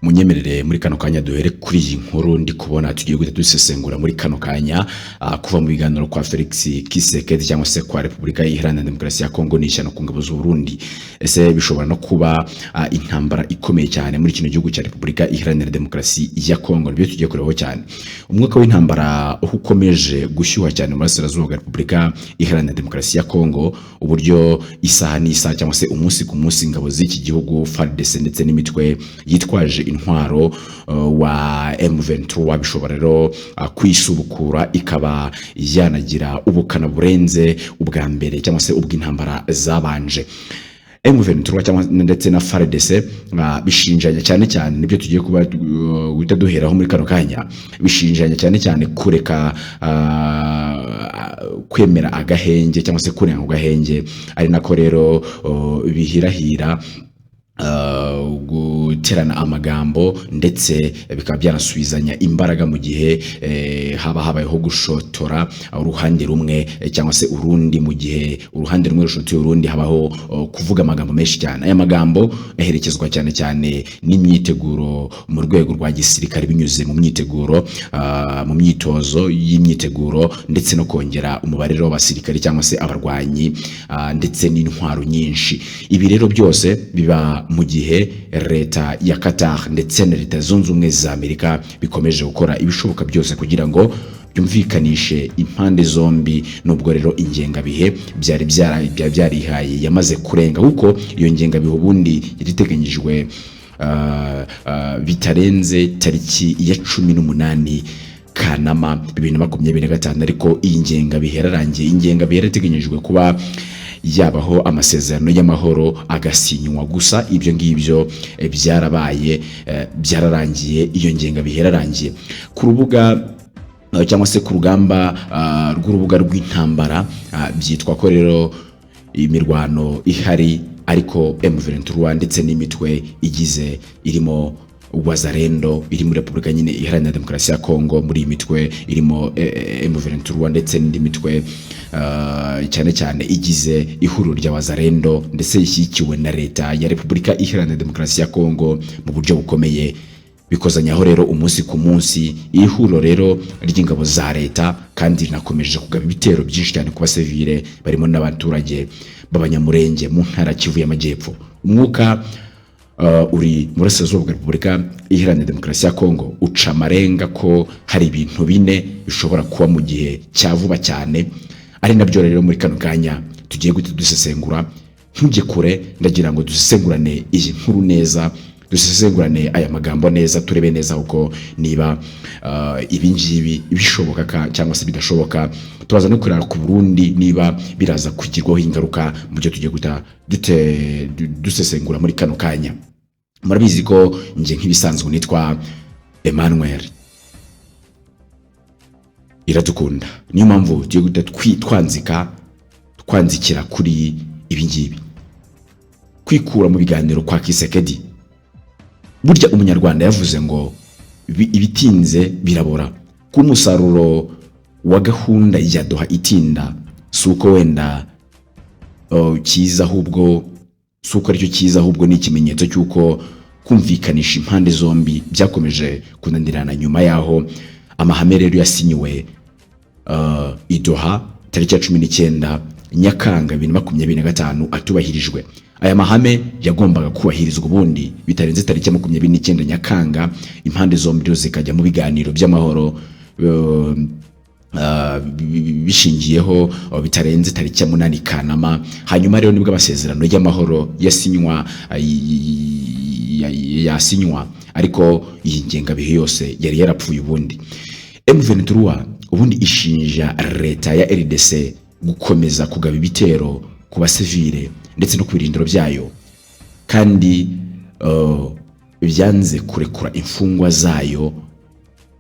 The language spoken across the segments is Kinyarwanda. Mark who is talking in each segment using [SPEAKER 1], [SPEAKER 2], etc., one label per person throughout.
[SPEAKER 1] munyemerere muri kano kanya duhere kuri iyi nkuru ndi kubona tugiye guhita dusesengura muri kano kanya kuva mu biganiro kwa Felix Tshisekedi cyangwa se kwa Repubulika Iharanira Demokarasi ya Kongo n'ishyano ku ngabo z'u Burundi. Ese bishobora no kuba intambara ikomeye cyane muri kino gihugu cya Repubulika Iharanira Demokarasi ya Kongo, nibyo tugiye kurebaho cyane. Umwuka w'intambara ukomeje gushyuha cyane mu burasirazuba bwa Repubulika Iharanira Demokarasi ya Kongo, uburyo isaha n'isaha cyangwa se umunsi ku munsi ingabo z'iki gihugu FARDC ndetse n'imitwe yitwaje intwaro wa M23 bishobora rero kwisubukura ikaba yanagira ubukana burenze ubwa mbere cyangwa se ubw'intambara zabanje. M23 cyangwa ndetse na FARDC bishinjanya cyane nibyo tugiye kuba guhita duheraho muri kano kanya. Bishinjanya cyane kureka kwemera agahenge cyangwa se kurenga agahenge, ari nako rero bihirahira guterana amagambo ndetse bikaba byanasubizanya imbaraga mu gihe habayeho gushotora uruhande rumwe cyangwa se urundi, mu gihe uruhande rumwe rushotoye urundi habaho kuvuga amagambo menshi cyane. Aya magambo aherekezwa cyane n'imyiteguro mu rwego rwa gisirikare binyuze mu myiteguro mu myitozo y'imyiteguro ndetse no kongera umubare w'abasirikare cyangwa se abarwanyi ndetse n'intwaro nyinshi. Ibi rero byose biba mu gihe leta ya Qatar ndetse na leta zunze ubumwe za Amerika bikomeje gukora ibishoboka byose kugira ngo byumvikanishe impande zombi, nubwo rero ingengabihe byarihaye yamaze kurenga, kuko iyo ngengabihe ubundi yariteganyijwe bitarenze tariki ya 18 Kanama 2025, ariko iyi ngengabihe yararangiye. Ingengabihe yarateganyijwe kuba yabaho amasezerano y'amahoro agasinywa, gusa ibyo ngibyo byarabaye byararangiye, iyo ngengabihe yararangiye. Ku rubuga cyangwa se ku rugamba rw'urubuga rw'intambara byitwa ko rero imirwano ihari, ariko M23 ndetse n'imitwe igize irimo Wazalendo iri muri Repubulika nyine Iharanira Demokarasi ya Kongo, muri iyi mitwe irimo M23 ndetse n'indi mitwe cyane igize ihuriro rya Wazalendo ndetse ishyigikiwe na leta ya Repubulika Iharanira Demokarasi ya Kongo mu buryo bukomeye, bikozanyaho rero umunsi ku munsi ihuriro rero ry'ingabo za leta, kandi rinakomeje kugaba ibitero byinshi cyane ku basivile barimo n'abaturage b'abanyamurenge mu ntara Kivu y'Amajyepfo. Umwuka uri muri burasirazuba bwa Repubulika Iharanira Demokarasi ya Kongo uca amarenga ko hari ibintu bine bishobora kuba mu gihe cya vuba cyane, ari nabyo rero muri kano kanya tugiye guhita dusesengura. Ntujye kure, ndagira ngo dusesengurane iyi nkuru neza, dusesengurane aya magambo neza, turebe neza uko niba ibi ngibi bishoboka cyangwa se bidashoboka. Turaza no kurara ku Burundi niba biraza kugirwaho ingaruka mu byo tugiye guta dusesengura muri kano kanya. Murabizi ko nje nk'ibisanzwe nitwa Emmanuel Iradukunda, niyo mpamvu tugiye guta twanzikira kuri ibi ngibi. Kwikura mu biganiro kwa Tshisekedi, burya umunyarwanda yavuze ngo ibitinze birabora. Ku musaruro wa gahunda ya Doha itinda, suko wenda kiza ahubwo suko aricyo kiza, ahubwo ni ikimenyetso cy'uko kumvikanisha impande zombi byakomeje kunanirana nyuma yaho amahame rero yasinyiwe i Doha tariki ya 19 Nyakanga 2025 atubahirijwe. Aya mahame yagombaga kubahirizwa ubundi bitarenze tariki ya 29 Nyakanga, impande zombi zikajya mu biganiro by'amahoro bishingiyeho bitarenze tariki ya 8 Kanama. Hanyuma rero nibwo amasezerano y'amahoro yasinywa, ariko iyi ngengabihe yose yari yarapfuye. Ubundi M23 ubundi ishinja leta ya RDC gukomeza kugaba ibitero ku basivile ndetse no ku birindiro byayo, kandi byanze kurekura imfungwa zayo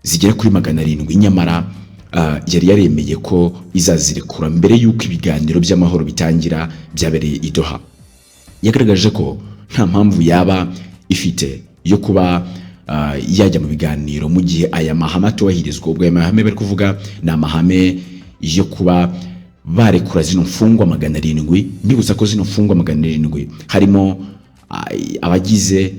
[SPEAKER 1] zigera kuri 700. Nyamara yari yaremeye ko izazirekura mbere y'uko ibiganiro by'amahoro bitangira byabereye i Doha. Yagaragaje ko nta mpamvu yaba ifite yo kuba yajya mu biganiro mu gihe aya mahame atubahirizwa. Ubwo aya mahame bari kuvuga ni amahame yo kuba barekura zino mfungwa 700. Nibutsa ko zino mfungwa 700 harimo abagize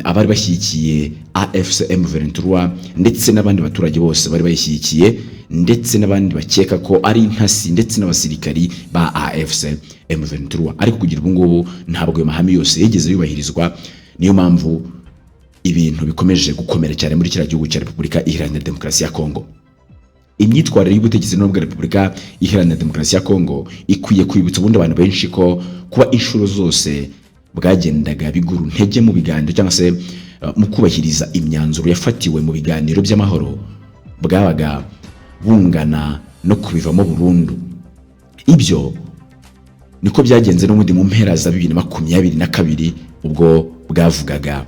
[SPEAKER 1] abari bashyigikiye AFC M23 ndetse n'abandi baturage bose bari bayishyigikiye, ndetse n'abandi bakeka ko ari intasi ndetse n'abasirikari ba AFC M23. Ariko kugira ubu ngubu ntabwo ayo mahame yose yigeze yubahirizwa, niyo mpamvu ibintu bikomeje gukomera cyane muri kiriya gihugu cya Repubulika Iharanira Demokarasi ya Kongo. Imyitwarire y'ubutegetsi n'ubwa Repubulika Iharanira Demokarasi ya Kongo ikwiye kwibutsa ubundi abantu benshi ko kuba inshuro zose bwagendaga bigura intege mu biganiro cyangwa se mu kubahiriza imyanzuro yafatiwe mu biganiro by'amahoro bwabaga bungana no kubivamo burundu. Ibyo niko byagenze n'ubundi mu mpera za 2022 ubwo bwavugaga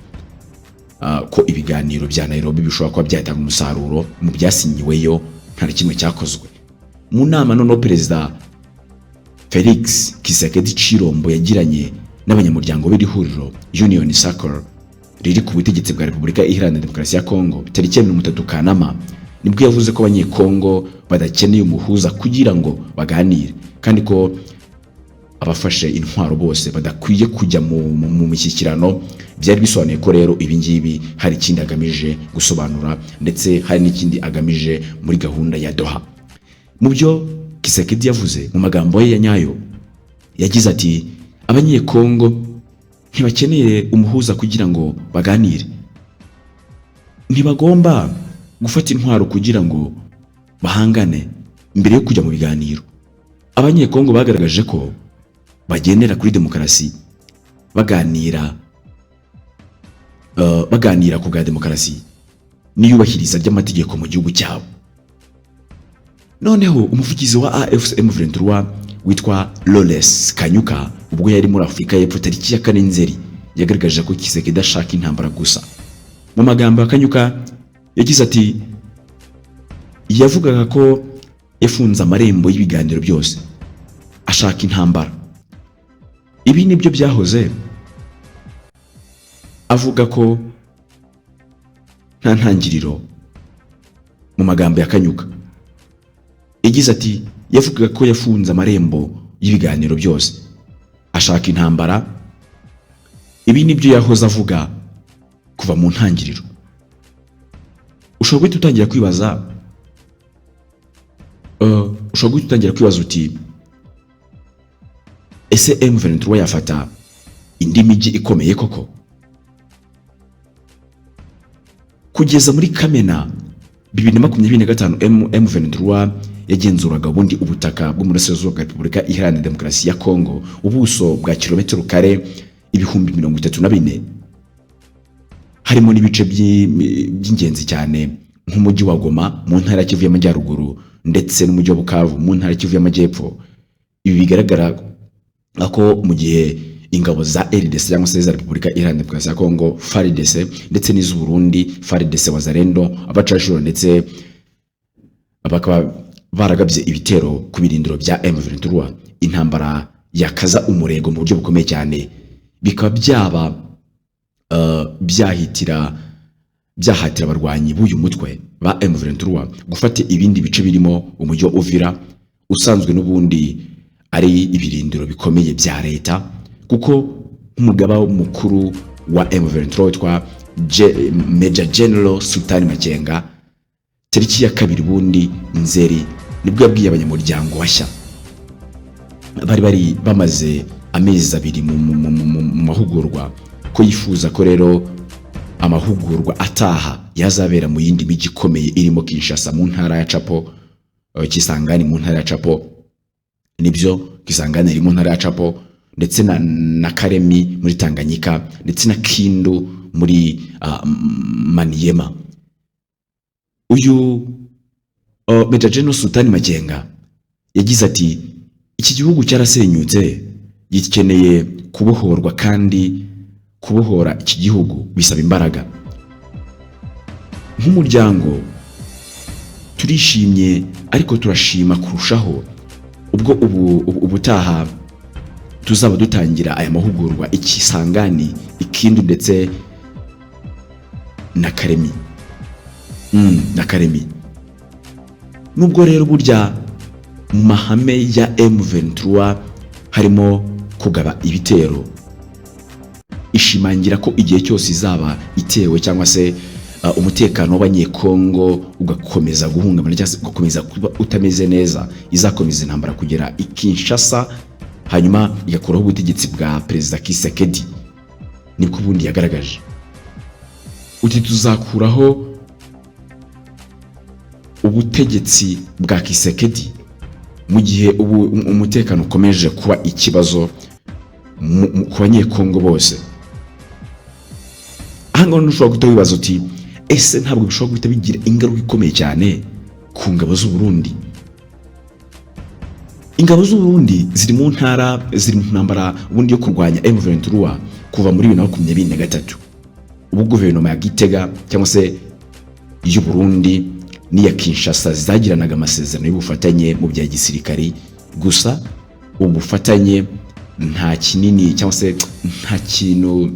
[SPEAKER 1] ko ibiganiro bya Nairobi bishobora kuba byatanga umusaruro mu byasinyiweyo nta kimwe cyakozwe. Mu nama none Perezida Felix Tshisekedi Tshilombo yagiranye n'abanyamuryango b'iri huriro Union Sacre riri ku butegetsi bwa Repubulika Iharanira Demokarasi ya Kongo tariki ya 30 Kanama, nibwo yavuze ko abanyekongo badakeneye umuhuza kugira ngo baganire, kandi ko abafashe intwaro bose badakwiye kujya mu mishyikirano. Byari bisobanuye ko rero ibingibi hari ikindi agamije gusobanura, ndetse hari n'ikindi agamije muri gahunda ya Doha. Mu byo Tshisekedi yavuze mu magambo ye ya nyayo, yagize ati abanyekongo ntibakeneye umuhuza kugira ngo baganire, ntibagomba gufata intwaro kugira ngo bahangane mbere yo kujya mu biganiro. Abanyekongo bagaragaje ko bagendera kuri demokarasi, baganira ku bwa demokarasi n'iyubahiriza ry'amategeko mu gihugu cyabo. Noneho umuvugizi wa AFC M23 witwa Lawrence Kanyuka ubwo yari muri Afurika y'Epfo tariki ya 4 Nzeri yagaragaje ko Tshisekedi ashaka intambara gusa. Mu magambo ya Kanyuka yagize ati yavugaga ko yafunze amarembo y'ibiganiro byose, ashaka intambara. Ibi nibyo byahoze avuga ko nta ntangiriro. Mu magambo ya Kanyuka yagize ati yavugaga ko yafunze amarembo y'ibiganiro byose, ashaka intambara. Ibi nibyo yahoze avuga kuva mu ntangiriro. Ushobora gutangira kwibaza uti ese M23 yafata indi miji ikomeye koko? Kugeza muri Kamena 2025 M23 yagenzuraga ubundi ubutaka bw'umurasirazuba bwa Repubulika Iharanira Demokarasi ya Kongo, ubuso bwa kilometero kare 34,000, harimo n'ibice by'ingenzi cyane nk'umujyi wa Goma mu ntara ya Kivu y'Amajyaruguru ndetse n'umujyi wa Bukavu mu ntara ya Kivu y'Amajyepfo. Ibi bigaragara ko mu gihe ingabo za RDC cyangwa se za Repubulika Iharanira Demokarasi ya Kongo FARDC ndetse n'iz'u Burundi FARDC Wazalendo abacashuro ndetse abakaba baragabye ibitero ku birindiro bya M23, intambara yakaza umurego mu buryo bukomeye cyane, bikaba byahatira abarwanyi b'uyu mutwe ba M23 gufata ibindi bice birimo umujyi wa Uvira usanzwe n'ubundi ari ibirindiro bikomeye bya leta, kuko nk'umugaba mukuru wa M23 witwa Major General Sultani Makenga tariki ya 2 bundi Nzeri nibwo yabwiye abanyamuryango bashya bari bamaze amezi 2 mu mahugurwa ko yifuza ko rero amahugurwa ataha yazabera mu yindi miji ikomeye irimo Kinshasa mu ntara ya Chapo, Kisangani mu ntara ya Chapo, nibyo Kisangani iri mu ntara ya Chapo, ndetse na Karemi muri Tanganyika, ndetse na Kindu muri Maniema. Uyu Major General Sultani Makenga yagize ati iki gihugu cyarasenyutse gikeneye kubohorwa, kandi kubohora iki gihugu bisaba imbaraga. Nk'umuryango turishimye, ariko turashima kurushaho ubwo ubutaha tuzaba dutangira aya mahugurwa Ikisangani, Ikindu ndetse na Karemi. Nubwo rero burya mu mahame ya M23 harimo kugaba ibitero, ishimangira ko igihe cyose izaba itewe cyangwa se umutekano w'abanyekongo ugakomeza guhungabana cyangwa se ugakomeza kuba utameze neza, izakomeza intambara kugera i Kinshasa hanyuma igakuraho ubutegetsi bwa Perezida Tshisekedi. Nibwo ubundi yagaragaje uti tuzakuraho ubutegetsi bwa Tshisekedi mu gihe umutekano ukomeje kuba ikibazo ku banyekongo bose. Ahangaho ntushobora guhita wibaza uti ese ntabwo bishobora guhita bigira ingaruka ikomeye cyane ku ngabo z'u Burundi? Ingabo z'u Burundi ziri mu ntambara ubundi yo kurwanya M23 kuva muri 2023. Ubu guverinoma ya Gitega cyangwa se y'u Burundi n'iya Kinshasa zagiranaga amasezerano y'ubufatanye mu bya gisirikari, gusa ubufatanye nta kinini cyangwa se nta kintu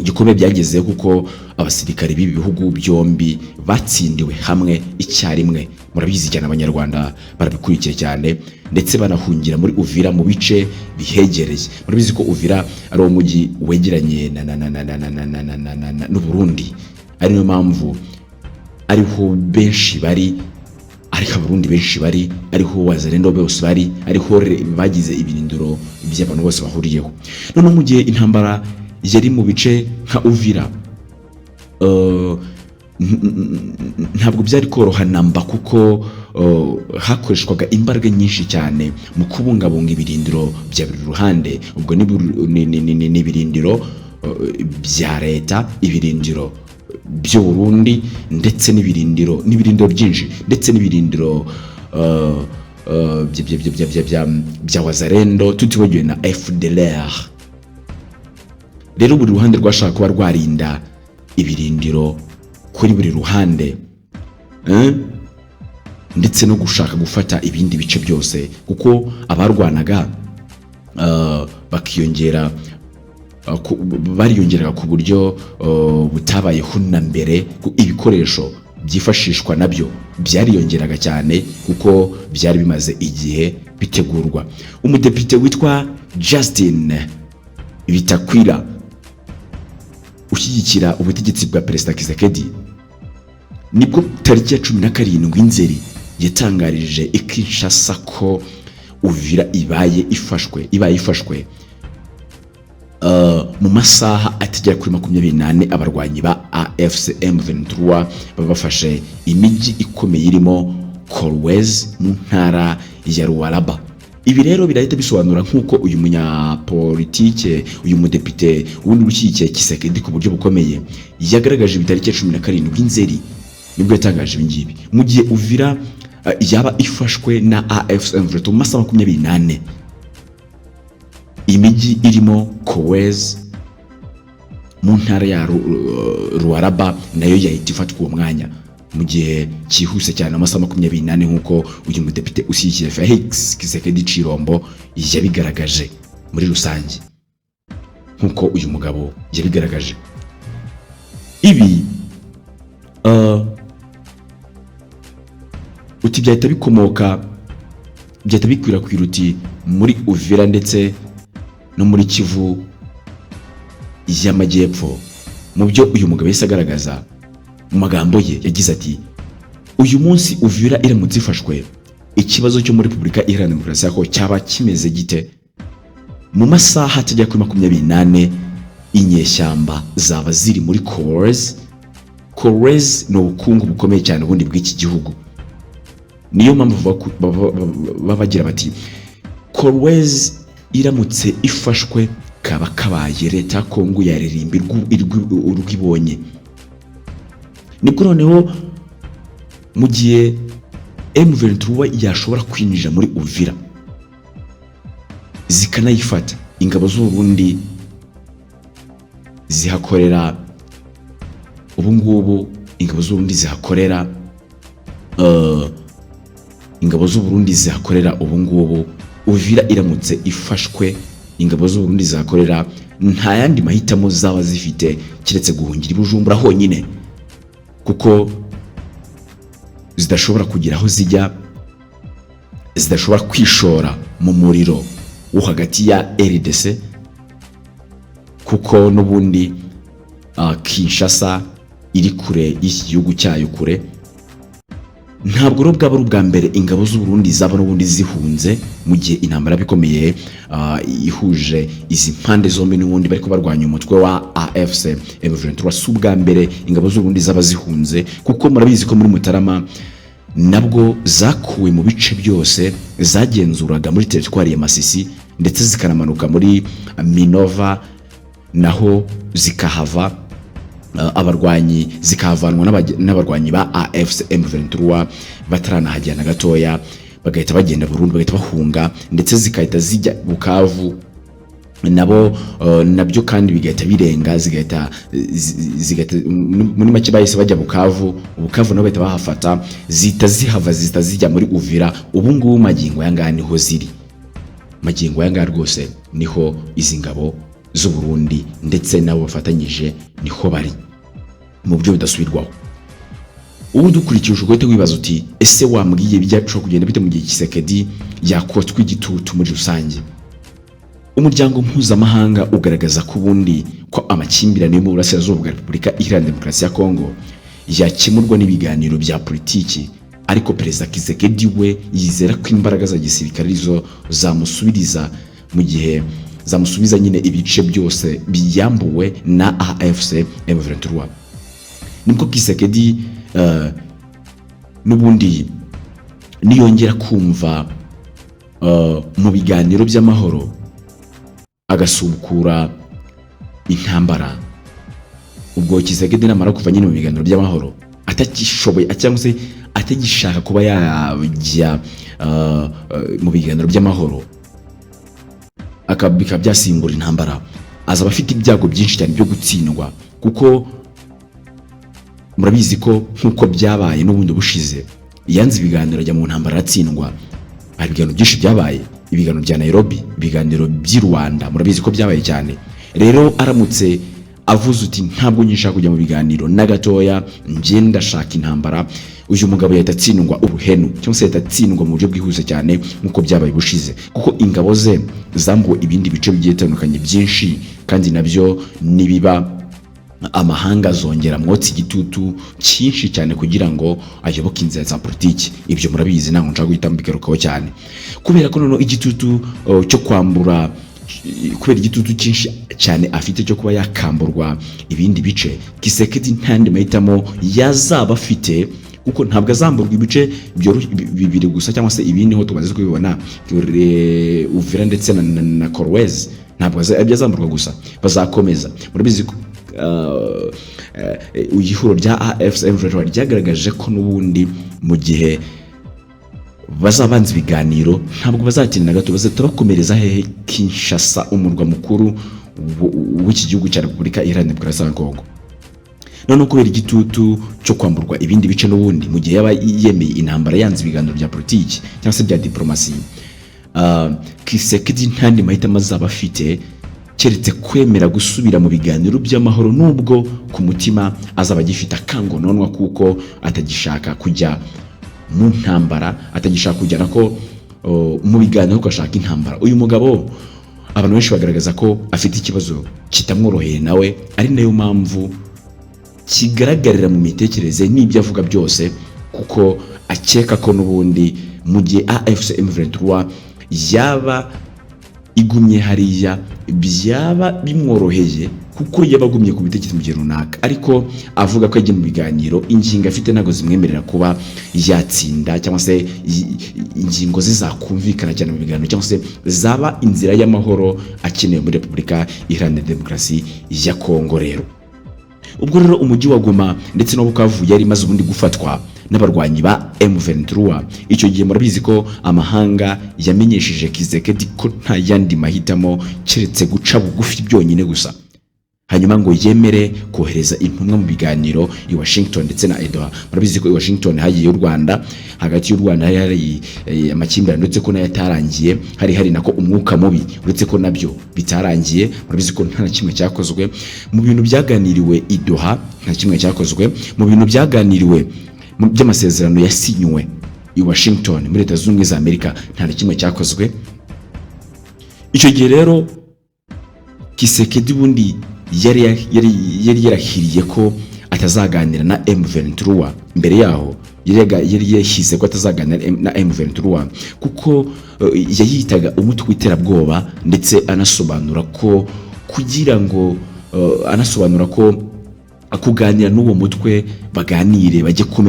[SPEAKER 1] gikomeye byagezeho kuko abasirikari b'ibi bihugu byombi batsindiwe hamwe icyarimwe. Murabizi cyane Abanyarwanda barabikurikiye cyane ndetse banahungira muri Uvira mu bice bihegereye. Murabizi ko Uvira ari umujyi wegeranye n'u Burundi, ari niyo mpamvu ariho benshi bari, ariko Abarundi benshi bari, ariho Wazalendo bose bari, ariho bagize ibirindiro by'abantu bose bahuriyeho. None mu gihe intambara yari mu bice nka Uvira, ntabwo byari koroha namba kuko hakoreshwaga imbaraga nyinshi cyane mu kubungabunga ibirindiro bya buri ruhande. Ubwo ni ibirindiro bya leta, ibirindiro by'u Burundi ndetse n'ibirindiro byinshi ndetse n'ibirindiro bya Wazalendo tutibagiwe na FDLR. Rero buri ruhande rwashaka kuba rwarinda ibirindiro kuri buri ruhande ndetse no gushaka gufata ibindi bice byose, kuko abarwanaga bariyongeraga ku buryo butabayeho na mbere. Ibikoresho byifashishwa nabyo byariyongeraga cyane kuko byari bimaze igihe bitegurwa. Umudepite witwa Justin Bitakwira ushyigikira ubutegetsi bwa Perezida Tshisekedi nibwo tariki ya 17 Nzeri yatangarije Kinshasa ko Uvira ibaye ifashwe mu masaha atigera kuri 24 abarwanyi ba AFC M23 babafashe imijyi ikomeye irimo Kolwezi mu ntara ya Lualaba. Ibi rero birahita bisobanura nk'uko uyu munyapolitike, uyu mudepite wundi ushyigikiye Tshisekedi ku buryo bukomeye yagaragaje bitariki ya 17 Nzeri nibwo yatangaje ibingibi, mu gihe Uvira yaba ifashwe na AFC M23 mu masaha 24. Imijyi irimo Kolwezi mu ntara ya Lualaba nayo yahita ifatwa uwo mwanya mu gihe cyihuse cyane amasaha 24 nk'uko uyu mudepite ushyigikiye Felix Tshisekedi Chilombo yabigaragaje muri rusange, nk'uko uyu mugabo yabigaragaje. Ibi uti byahita bikwirakwira uti muri Uvira ndetse no muri Kivu y'Amajyepfo. Mu byo uyu mugabo yese agaragaza mu magambo ye yagize ati uyu munsi Uvira iramutse ifashwe, ikibazo cyo muri Repubulika Iharanira Demokarasi ya Kongo cyaba kimeze gite? Mu masaha atajya kuri 24 inyeshyamba zaba ziri muri Kolwezi ni ubukungu bukomeye cyane ubundi bw'iki gihugu. Niyo mpamvu babagira bati Kolwezi iramutse ifashwe kaba kabaye leta Kongo yaririmba urwibonye. Nibwo noneho mu gihe M23 yashobora kwinjira muri Uvira zikanayifata, ingabo z'u Burundi zihakorera ubu ngubu, ingabo z'u Burundi zihakorera ubu ngubu. Uvira iramutse ifashwe, ingabo z'u Burundi zihakorera, nta yandi mahitamo zaba zifite kiretse guhungira i Bujumbura honyine, kuko zidashobora kugira aho zijya, zidashobora kwishora mu muriro wo hagati ya RDC, kuko n'ubundi Kinshasa iri kure y'iki gihugu cyayo kure. Ntabwo rero bwaba ari ubwa mbere ingabo z'u Burundi zaba n'ubundi zihunze mu gihe intambara bikomeye ihuje izi mpande zombi n'ubundi bariko barwanya umutwe wa AFC M23. Si ubwa mbere ingabo z'u Burundi zaba zihunze, kuko murabizi ko muri Mutarama nabwo zakuwe mu bice byose zagenzuraga muri teritwari ya Masisi, ndetse zikanamanuka muri Minova, naho zikahava abarwanyi zikahavanwa n'abarwanyi ba AFC M23 bataranahajyana gatoya, bagahita bagenda Burundi, bagahita bahunga, ndetse zikahita zijya Bukavu nabyo kandi bigahita birenga, zigahita muri make bahise bajya Bukavu nabo bahita bahafata, zita zihava zita zijya muri Uvira. Ubu ngubu magingo yanga niho ziri, magingo yanga rwose niho izi ngabo z'u Burundi ndetse nabo bafatanyije niho bari mu buryo bidasubirwaho. Ubu dukurikije ugote wibaza uti ese wambwiye bijyacu kugenda bite mu gihe Tshisekedi yakotwa igitutu muri rusange? Umuryango mpuzamahanga ugaragaza ko ubundi ko amakimbirane mu burasirazuba bwa Repubulika Iharanira Demokarasi ya Kongo yakemurwa n'ibiganiro bya politiki, ariko Perezida Tshisekedi we yizera ko imbaraga za gisirikare zo zamusubiriza mu gihe zamusubiza nyine ibice byose biyambuwe na AFC M23. Nibwo Tshisekedi n'ubundi niyongera kumva mu biganiro by'amahoro agasubukura intambara, ubwo Tshisekedi namara kuva nyine mu biganiro by'amahoro atagishoboye cyangwa se atagishaka kuba yajya mu biganiro by'amahoro akabika byasimbura intambara, azaba afite ibyago byinshi cyane byo gutsindwa, kuko murabizi ko nkuko byabaye n'ubundi bushize yanze ibiganiro ajya mu ntambara aratsindwa. Hari ibiganiro byinshi byabaye, ibiganiro bya Nairobi, ibiganiro by'i Rwanda, murabizi ko byabaye cyane. Rero aramutse avuze uti ntabwo nyishaka kujya mu biganiro na gatoya, nje ndashaka intambara, uyu mugabo yahita atsindwa uruhenu, cyangwa se yahita atsindwa mu buryo bwihuse cyane nkuko byabaye bushize, kuko ingabo ze zambuwe ibindi bice bigiye bitandukanye byinshi, kandi nabyo nibiba amahanga zongera mwotsi igitutu cyinshi cyane kugira ngo ayoboke inzira za politiki. Ibyo murabizi, ntabwo nshaka guhita mbigarukaho cyane, kubera ko noneho igitutu cyo kwambura, kubera igitutu cyinshi cyane afite cyo kuba yakamburwa ibindi bice, Tshisekedi ntandi mahitamo yazaba afite, kuko ntabwo azamburwa ibice bibiri gusa cyangwa se ibindi ho tumaze kubibona Uvira ndetse na Kolwezi, ntabwo azamburwa gusa, bazakomeza. Murabizi ko ihuriro rya AFC M23 ryagaragaje ko n'ubundi mu gihe bazabanza ibiganiro ntabwo bazatinda gato, bazatabakomereza hehe Kinshasa, umurwa mukuru w'iki gihugu cya Repubulika Iharanira Demokarasi ya Kongo. None kubera igitutu cyo kwamburwa ibindi bice n'ubundi mu gihe yaba yemeye intambara, yanze ibiganiro bya politiki cyangwa se bya diplomasi, Tshisekedi ntandi mahitamo azaba afite keretse kwemera gusubira mu biganiro by'amahoro, nubwo ku mutima azaba agifite akangononwa kuko atagishaka kujya mu ntambara, atagishaka kujyana ko mu biganiro ko ashaka intambara. Uyu mugabo abantu benshi bagaragaza ko afite ikibazo kitamworoheye nawe, ari nayo mpamvu kigaragarira mu mitekerereze n'ibyo avuga byose, kuko akeka ko n'ubundi mu gihe AFC M23 yaba igumye hariya byaba bimworoheye, kuko yabagumye ku bitekerezo mu gihe runaka, ariko avuga ko yagiye mu biganiro ingingo afite ntago zimwemerera kuba yatsinda, cyangwa se ingingo zizakumvikana cyane mu biganiro, cyangwa se zaba inzira y'amahoro akeneye muri Repubulika Iharanira Demokarasi ya Kongo. Rero ubwo rero umujyi wa Goma ndetse no Bukavu yari maze ubundi gufatwa n'abarwanyi ba M23, icyo gihe murabizi ko amahanga yamenyesheje Tshisekedi ko nta yandi mahitamo keretse guca bugufi byonyine gusa, hanyuma ngo yemere kohereza intumwa mu biganiro i Washington ndetse na Edouard. Murabizi ko i Washington hagiye u Rwanda, hagati y'u Rwanda hari amakimbirane ndetse ko nayo yatarangiye, hari nako umwuka mubi uretse ko nabyo bitarangiye. Murabizi ko nta kimwe cyakozwe mu bintu byaganiriwe i Doha, nta kimwe cyakozwe mu bintu byaganiriwe by'amasezerano yasinywe i Washington muri Leta Zunze Ubumwe za Amerika, nta kimwe cyakozwe. Icyo gihe rero Kisekedi bundi yari yarahiriye ko atazaganira na M23 mbere yaho yari yashyize ko atazaganira na M23 kuko yayitaga umutwe w'iterabwoba, ndetse anasobanura ko kugira ngo kuganira n'uwo mutwe baganire bajye ku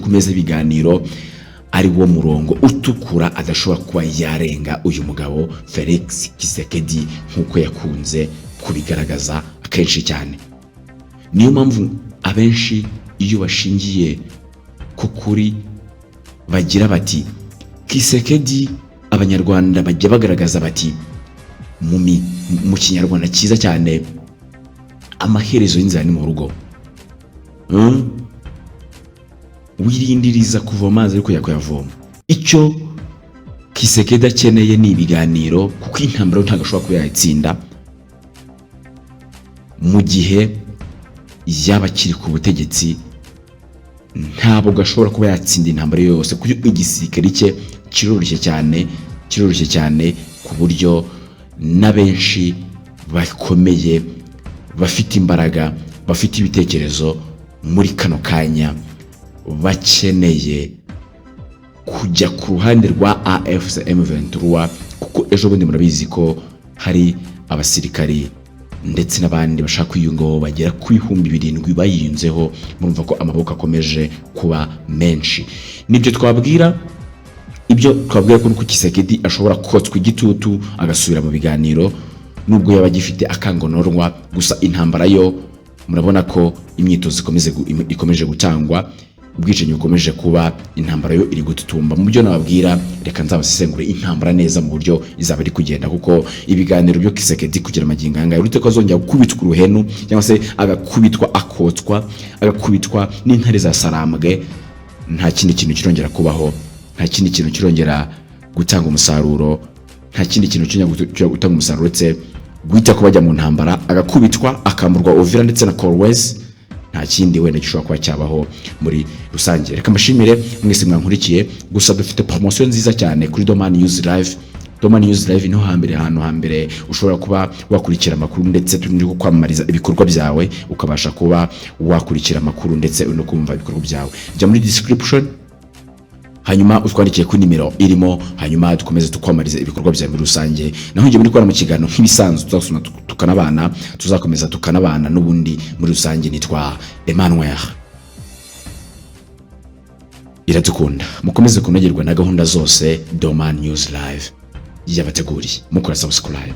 [SPEAKER 1] meza ibiganiro ari wo murongo utukura adashobora kuba yarenga uyu mugabo Felix Tshisekedi nk'uko yakunze kubigaragaza akenshi cyane. Niyo mpamvu abenshi iyo bashingiye ku kuri bagira bati Tshisekedi, abanyarwanda bajya bagaragaza bati mu kinyarwanda cyiza cyane, amaherezo y'inzira ni mu rugo. Wirindiriza kuvoma amazi ariko yakuyavoma. Icyo Tshisekedi akeneye ni ibiganiro, kuko intambara ntabwo ashobora kuba yayitsinda mu gihe yaba akiri ku butegetsi. Ntabwo gashobora kuba yatsinda intambara yose, kuko igisirikare cye kiroroshye cyane ku buryo n'abenshi bakomeye bafite imbaraga, bafite ibitekerezo muri kano kanya bakeneye kujya ku ruhande rwa AFC M23, kuko ejo bundi murabizi ko hari abasirikari ndetse n'abandi bashaka kwiyungaho bagera ku 7,000 bayiyunzeho. Murumva ko amaboko akomeje kuba menshi. Nibyo twabwira ko nuko Tshisekedi ashobora kotswa igitutu agasubira mu biganiro, nubwo yaba agifite akangonorwa. Gusa intambara yo murabona ko imyitozo ikomeje gutangwa, ubwicanyi bukomeje kuba, intambara yo iri gututumba. Mu byo nababwira, reka nzabasesengure intambara neza mu buryo izaba iri kugenda, kuko ibiganiro byo Tshisekedi kugira amagingo anga urute ko azongera gukubitwa uruhenu, cyangwa se agakubitwa akotswa, agakubitwa n'intare za Sarambwe, nta kindi kintu kirongera kubaho, nta kindi kintu kirongera gutanga umusaruro, nta kindi kintu kirongera gutanga umusaruro uretse guhita ko bajya mu ntambara, agakubitwa akamburwa Uvira ndetse na Kolwezi. Nta kindi wenda gishobora kuba cyabaho muri rusange. Reka mbashimire mwese mwankurikiye. Gusa dufite promotion nziza cyane kuri Doma News Live. Doma News Live niho hambere ushobora kuba wakurikira amakuru, ndetse turi kwamamariza ibikorwa byawe, ukabasha kuba wakurikira amakuru ndetse no kumva ibikorwa byawe. Jya muri description, hanyuma utwandikiye ku nimero irimo, hanyuma dukomeze tukwamariza ibikorwa byawe muri rusange. Naho ngiye muri gukora mu kiganiro nk'ibisanzwe, tuzasoma tukanabana, tuzakomeza tukanabana n'ubundi muri rusange. Nitwa Emmanuel Iradukunda. Mukomeze kunogerwa na gahunda zose Doma News Live yabateguriye. Mukora subscribe.